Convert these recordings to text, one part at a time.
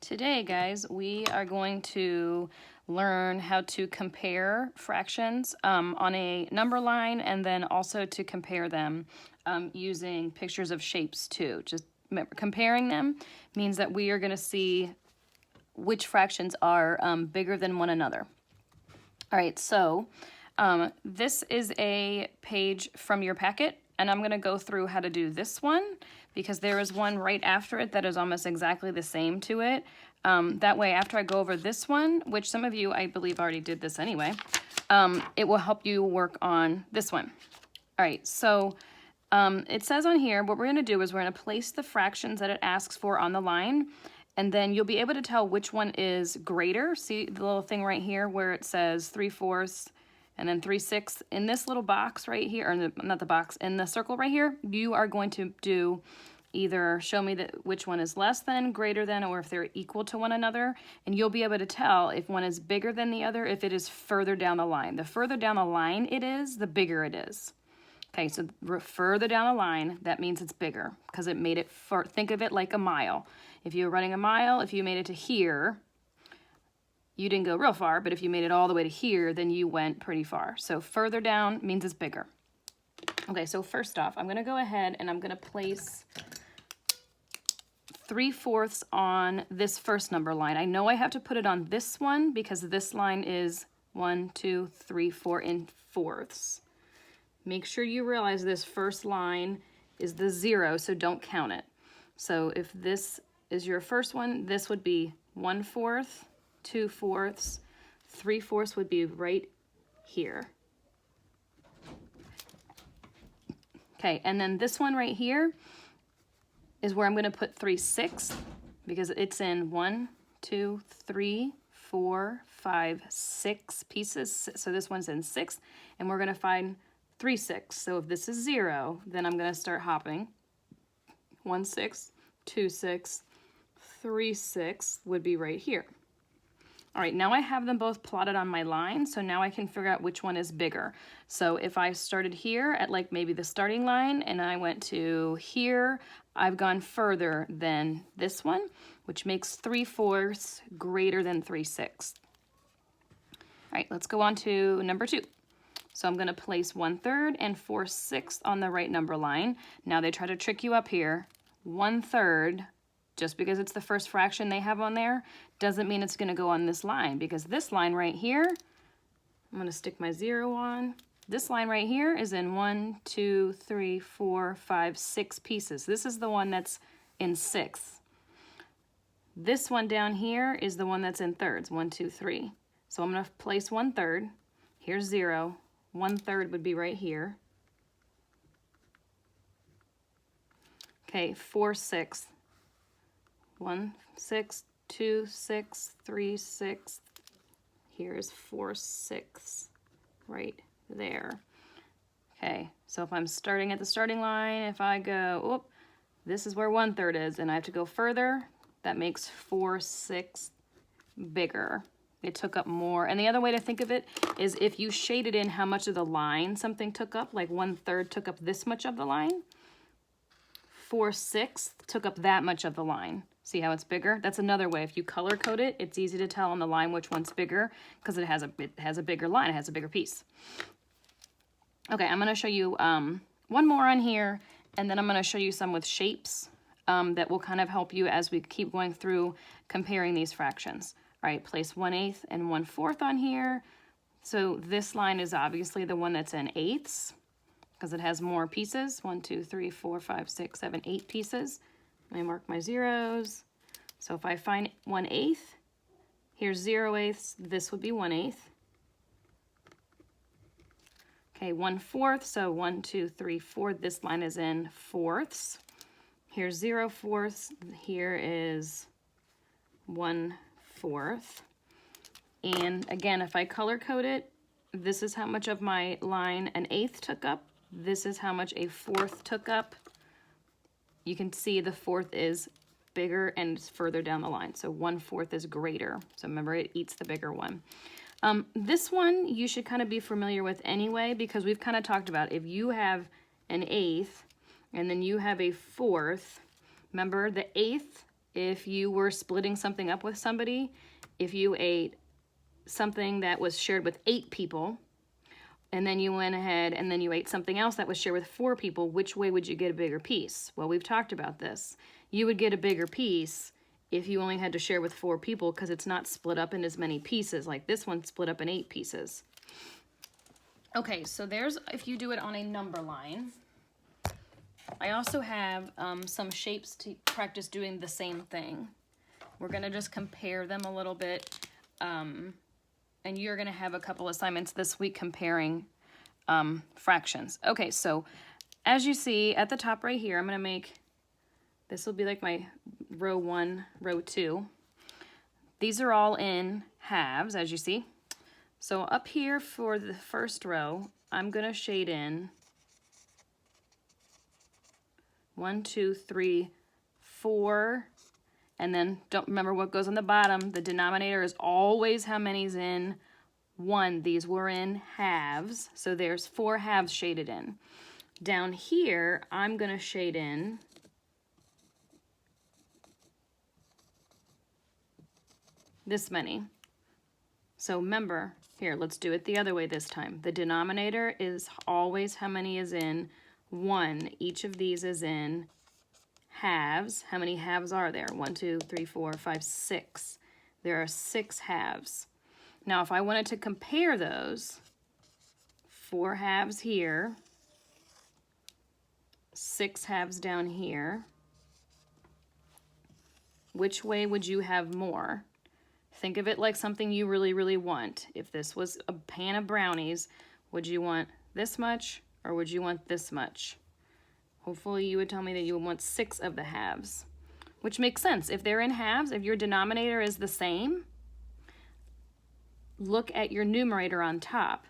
Today, guys, we are going to learn how to compare fractions on a number line, and then also to compare them using pictures of shapes too. Just remember, comparing them means that we are going to see which fractions are bigger than one another. All right, so this is a page from your packet, and I'm going to go through how to do this one because there is one right after it that is almost exactly the same to it. That way, after I go over this one, which some of you, I believe, already did this anyway, it will help you work on this one. All right, so it says on here, what we're going to do is we're going to place the fractions that it asks for on the line, and then you'll be able to tell which one is greater. See the little thing right here where it says 3/4 and then 3/6. In this little box right here, or not the box, in the circle right here, you are going to do either show me that which one is less than, greater than, or if they're equal to one another, and you'll be able to tell if one is bigger than the other if it is further down the line. The further down the line it is, the bigger it is. Okay, so further down the line, that means it's bigger because it made it, think of it like a mile. If you were running a mile, if you made it to here, you didn't go real far, but if you made it all the way to here, then you went pretty far. So further down means it's bigger. Okay, so first off, I'm gonna go ahead and I'm gonna place 3/4 on this first number line. I know I have to put it on this one because this line is 1, 2, 3, 4 in fourths. Make sure you realize this first line is the 0, so don't count it. So if this is your first one, this would be 1/4, 2/4, 3/4 would be right here. Okay, and then this one right here is where I'm going to put 3/6 because it's in 1, 2, 3, 4, 5, 6 pieces. So this one's in 6, and we're going to find 3/6. So if this is 0, then I'm going to start hopping. 1/6, 2/6, 3/6 would be right here. All right, now I have them both plotted on my line, so now I can figure out which one is bigger. So if I started here at like maybe the starting line and I went to here, I've gone further than this one, which makes 3/4 greater than 3/6. All right, let's go on to number 2. So I'm going to place 1/3 and 4/6 on the right number line. Now they try to trick you up here. 1/3, just because it's the first fraction they have on there, doesn't mean it's going to go on this line, because this line right here, I'm going to stick my 0 on. This line right here is in 1, 2, 3, 4, 5, 6 pieces. This is the one that's in 6. This one down here is the one that's in thirds, 1, 2, 3. So I'm going to place 1/3. Here's 0. 1/3 would be right here. Okay, 4/6. 1, 6, 2, 6, 3, 6. Here's 4/6 right there. Okay, so if I'm starting at the starting line, if I go, this is where 1/3 is, and I have to go further, that makes 4/6 bigger. It took up more. And the other way to think of it is if you shaded in how much of the line something took up, like 1/3 took up this much of the line, 4/6 took up that much of the line. See how it's bigger? That's another way. If you color code it, it's easy to tell on the line which one's bigger because it has a bigger line, it has a bigger piece. Okay, I'm going to show you one more on here, and then I'm going to show you some with shapes that will kind of help you as we keep going through comparing these fractions. All right, place 1/8 and 1/4 on here. So this line is obviously the one that's in eighths because it has more pieces. 1, 2, 3, 4, 5, 6, 7, 8 pieces. Let me mark my zeros. So if I find 1/8, here's 0/8. This would be 1/8. Okay, 1/4. So 1, 2, 3, 4. This line is in fourths. Here's 0/4. Here is 1/4. And again, if I color code it, this is how much of my line an eighth took up. This is how much a fourth took up. You can see the fourth is bigger and it's further down the line. So 1/4 is greater. So remember, it eats the bigger one. This one you should kind of be familiar with anyway, because we've kind of talked about if you have an eighth and then you have a fourth, remember the eighth if you were splitting something up with somebody, if you ate something that was shared with 8 people, and then you went ahead and then you ate something else that was shared with 4 people, which way would you get a bigger piece? Well, we've talked about this. You would get a bigger piece if you only had to share with 4 people because it's not split up in as many pieces, like this one split up in 8 pieces. Okay, so there's, if you do it on a number line. I also have some shapes to practice doing the same thing. We're gonna just compare them a little bit. And you're going to have a couple assignments this week comparing fractions. Okay, so as you see at the top right here, I'm going to make, this will be like my row 1, row 2. These are all in halves, as you see. So up here for the first row, I'm going to shade in 1, 2, 3, 4, and then don't remember what goes on the bottom. The denominator is always how many's in 1. These were in halves, so there's 4 halves shaded in. Down here, I'm going to shade in this many. So remember, here, let's do it the other way this time. The denominator is always how many is in 1. Each of these is in halves. How many halves are there? 1, 2, 3, 4, 5, 6. There are 6 halves. Now, if I wanted to compare those, 4 halves here, 6 halves down here, which way would you have more? Think of it like something you really, really want. If this was a pan of brownies, would you want this much or would you want this much? Hopefully you would tell me that you would want 6 of the halves, which makes sense. If they're in halves, if your denominator is the same, look at your numerator on top.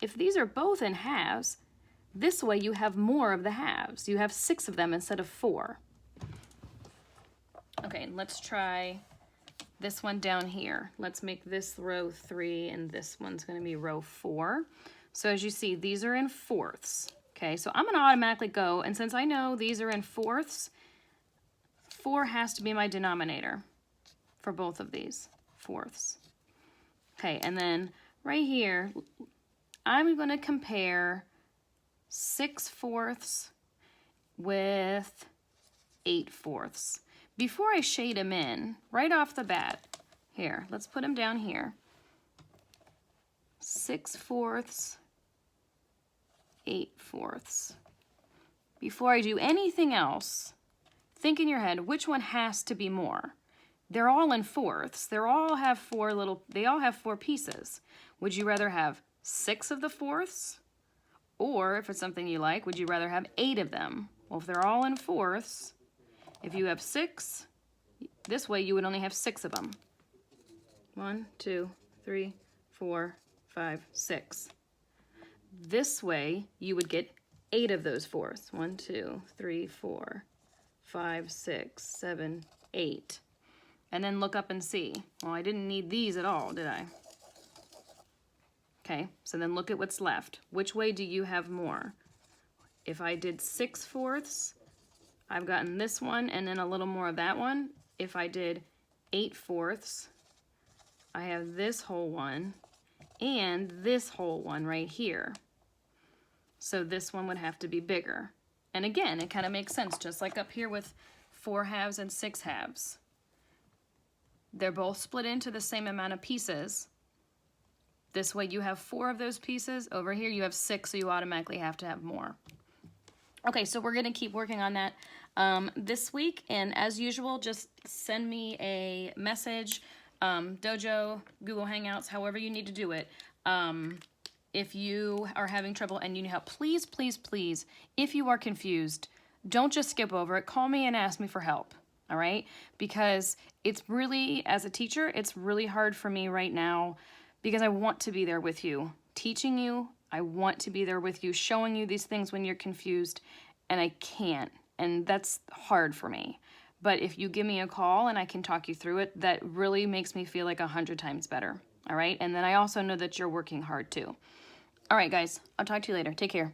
If these are both in halves, this way you have more of the halves. You have 6 of them instead of 4. Okay, let's try this one down here. Let's make this row 3 and this one's going to be row 4. So as you see, these are in fourths. Okay, so I'm going to automatically go, and since I know these are in fourths, 4 has to be my denominator for both of these, fourths. Okay, and then right here, I'm going to compare 6 fourths with 8 fourths. Before I shade them in, right off the bat, here, let's put them down here. 6 fourths, 8 fourths. Before I do anything else, think in your head, which one has to be more? They're all in fourths. They all have 4 pieces. Would you rather have 6 of the fourths? Or if it's something you like, would you rather have 8 of them? Well, if they're all in fourths, if you have 6, this way you would only have 6 of them. 1, 2, 3, 4, 5, 6. This way you would get 8 of those fourths. 1, 2, 3, 4, 5, 6, 7, 8. And then look up and see. Well, I didn't need these at all, did I? Okay, so then look at what's left. Which way do you have more? If I did 6 fourths, I've gotten this one and then a little more of that one. If I did 8 fourths, I have this whole one and this whole one right here. So this one would have to be bigger. And again, it kind of makes sense, just like up here with 4 halves and 6 halves. They're both split into the same amount of pieces. This way you have 4 of those pieces. Over here you have 6, so you automatically have to have more. Okay, so we're going to keep working on that this week. And as usual, just send me a message, Dojo, Google Hangouts, however you need to do it. If you are having trouble and you need help, please, please, please, if you are confused, don't just skip over it. Call me and ask me for help, all right? Because it's really, as a teacher, it's really hard for me right now because I want to be there with you, teaching you. I want to be there with you, showing you these things when you're confused, and I can't, and that's hard for me. But if you give me a call and I can talk you through it, that really makes me feel like 100 times better, all right? And then I also know that you're working hard too. All right, guys, I'll talk to you later. Take care.